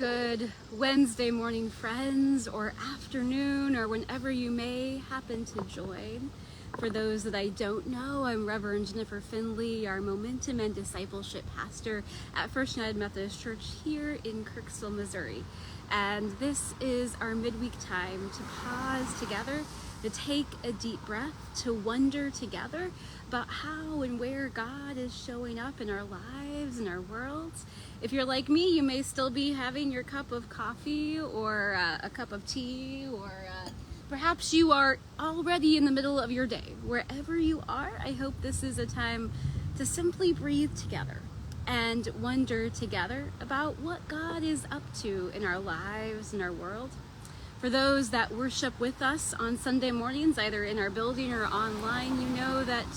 Good Wednesday morning, friends, or afternoon, or whenever you may happen to join. For those that I don't know, I'm Reverend Jennifer Finley, our Momentum and Discipleship Pastor at First United Methodist Church here in Kirksville, Missouri. And this is our midweek time to pause together, to take a deep breath, to wonder together about how and where God is showing up in our lives and our worlds. If you're like me, you may still be having your cup of coffee or a cup of tea, or perhaps you are already in the middle of your day. Wherever you are, I hope this is a time to simply breathe together and wonder together about what God is up to in our lives and our world. For those that worship with us on Sunday mornings, either in our building or online, you know that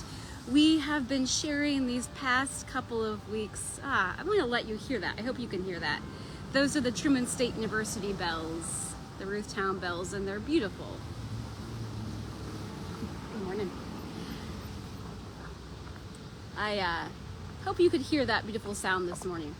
we have been sharing these past couple of weeks. I'm going to let you hear that. I hope you can hear that. Those are the Truman State University bells, the Ruthtown bells, and they're beautiful. Good morning. I hope you could hear that beautiful sound this morning.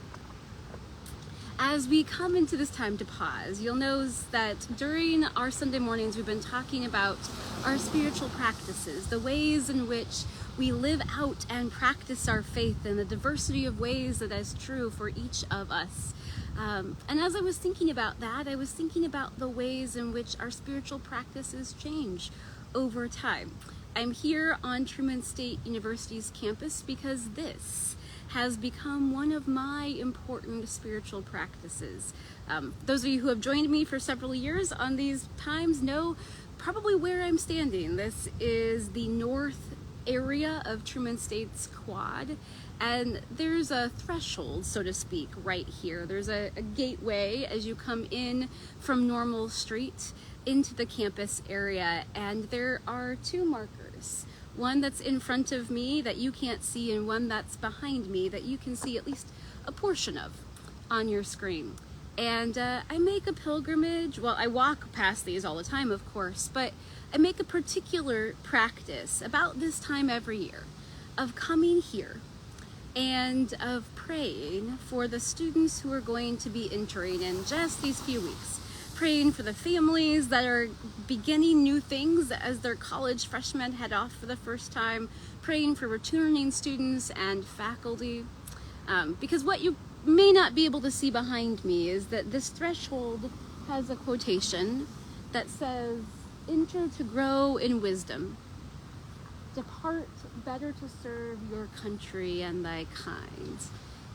As we come into this time to pause, you'll notice that during our Sunday mornings, we've been talking about our spiritual practices, the ways in which we live out and practice our faith in the diversity of ways that is true for each of us. And as I was thinking about that, I was thinking about the ways in which our spiritual practices change over time. I'm here on Truman State University's campus because this has become one of my important spiritual practices. Those of you who have joined me for several years on these times know probably where I'm standing. This is the north area of Truman State's quad, and there's a threshold, so to speak, right here. There's a gateway as you come in from Normal Street into the campus area, and there are two markers. One that's in front of me that you can't see, and one that's behind me that you can see at least a portion of on your screen. And I make a pilgrimage. Well, I walk past these all the time, of course, but I make a particular practice about this time every year of coming here and of praying for the students who are going to be entering in just these few weeks. Praying for the families that are beginning new things as their college freshmen head off for the first time. Praying for returning students and faculty. Because what you may not be able to see behind me is that this threshold has a quotation that says, "Enter to grow in wisdom. Depart better to serve your country and thy kind."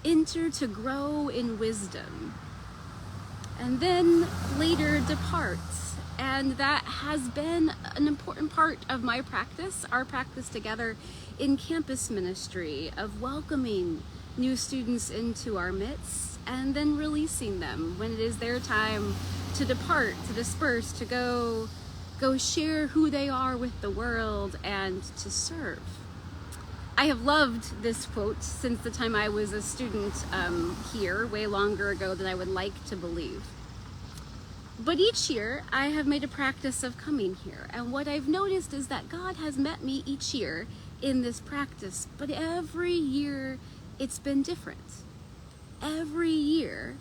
Enter to grow in wisdom. And then later departs. And that has been an important part of my practice, our practice together in campus ministry, of welcoming new students into our midst and then releasing them when it is their time to depart, to disperse, to go share who they are with the world and to serve. I have loved this quote since the time I was a student here, way longer ago than I would like to believe. But each year, I have made a practice of coming here. And what I've noticed is that God has met me each year in this practice. But every year, it's been different. Every year,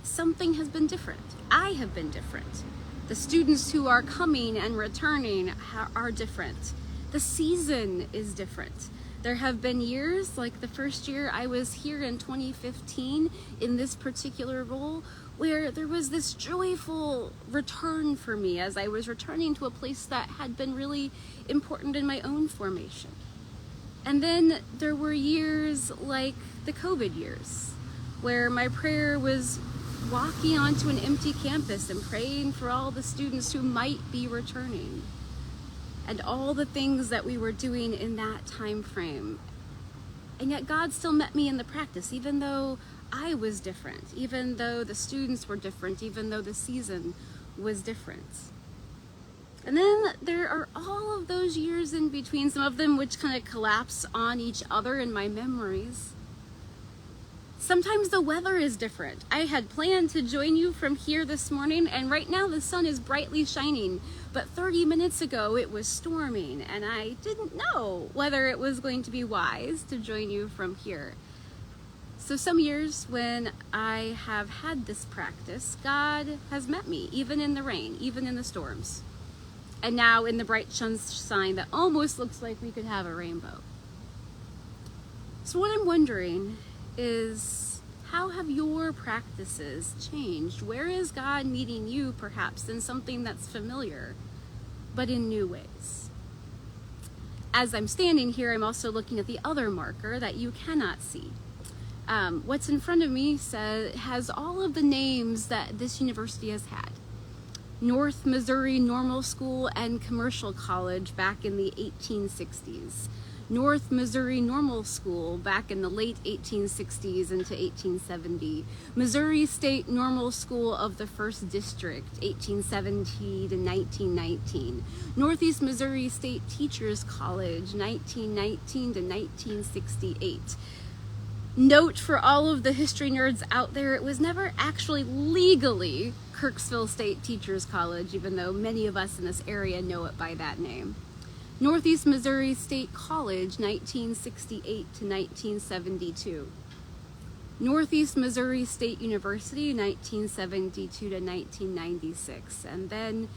something has been different. I have been different. The students who are coming and returning are different. The season is different. There have been years, like the first year I was here in 2015 in this particular role, where there was this joyful return for me as I was returning to a place that had been really important in my own formation. And then there were years like the COVID years, where my prayer was walking onto an empty campus and praying for all the students who might be returning, and all the things that we were doing in that time frame. And yet God still met me in the practice, even though I was different, even though the students were different, even though the season was different. And then there are all of those years in between, some of them which kind of collapse on each other in my memories. Sometimes the weather is different. I had planned to join you from here this morning, and right now the sun is brightly shining, but 30 minutes ago it was storming, and I didn't know whether it was going to be wise to join you from here. So some years when I have had this practice, God has met me, even in the rain, even in the storms. And now in the bright sunshine that almost looks like we could have a rainbow. So what I'm wondering is, how have your practices changed? Where is God meeting you, perhaps, in something that's familiar, but in new ways? As I'm standing here, I'm also looking at the other marker that you cannot see. What's in front of me has all of the names that this university has had. North Missouri Normal School and Commercial College back in the 1860s. North Missouri Normal School back in the late 1860s into 1870. Missouri State Normal School of the First District, 1870 to 1919. Northeast Missouri State Teachers College, 1919 to 1968. Note for all of the history nerds out there, it was never actually legally Kirksville State Teachers College, even though many of us in this area know it by that name. Northeast Missouri State College, 1968 to 1972. Northeast Missouri State University, 1972 to 1996. And then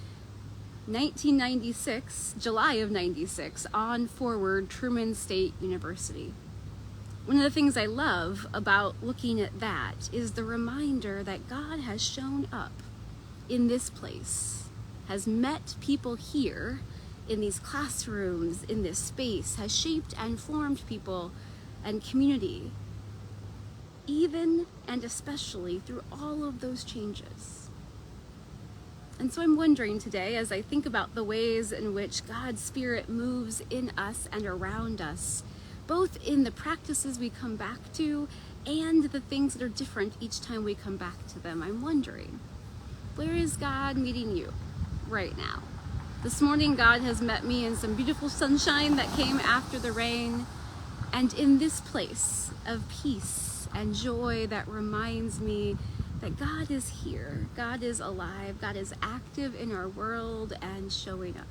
1996, July of 96, on forward, Truman State University. One of the things I love about looking at that is the reminder that God has shown up in this place, has met people here in these classrooms, in this space, has shaped and formed people and community, even and especially through all of those changes. And so I'm wondering today, as I think about the ways in which God's Spirit moves in us and around us, both in the practices we come back to and the things that are different each time we come back to them, I'm wondering, where is God meeting you right now? This morning, God has met me in some beautiful sunshine that came after the rain, and in this place of peace and joy that reminds me that God is here, God is alive, God is active in our world and showing up.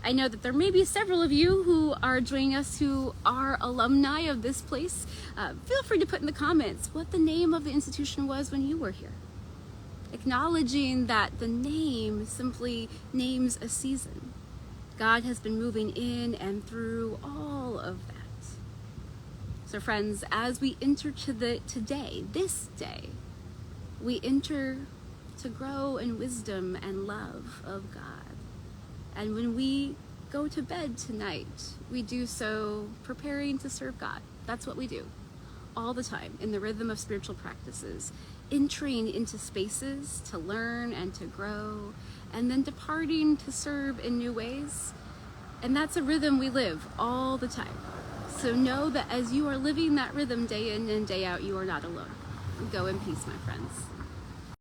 I know that there may be several of you who are joining us who are alumni of this place. Feel free to put in the comments what the name of the institution was when you were here. Acknowledging that the name simply names a season. God has been moving in and through all of that. So friends, as we enter to this day, we enter to grow in wisdom and love of God. And when we go to bed tonight, we do so preparing to serve God. That's what we do all the time in the rhythm of spiritual practices, entering into spaces to learn and to grow, and then departing to serve in new ways. And that's a rhythm we live all the time. So know that as you are living that rhythm day in and day out, you are not alone. Go in peace, my friends.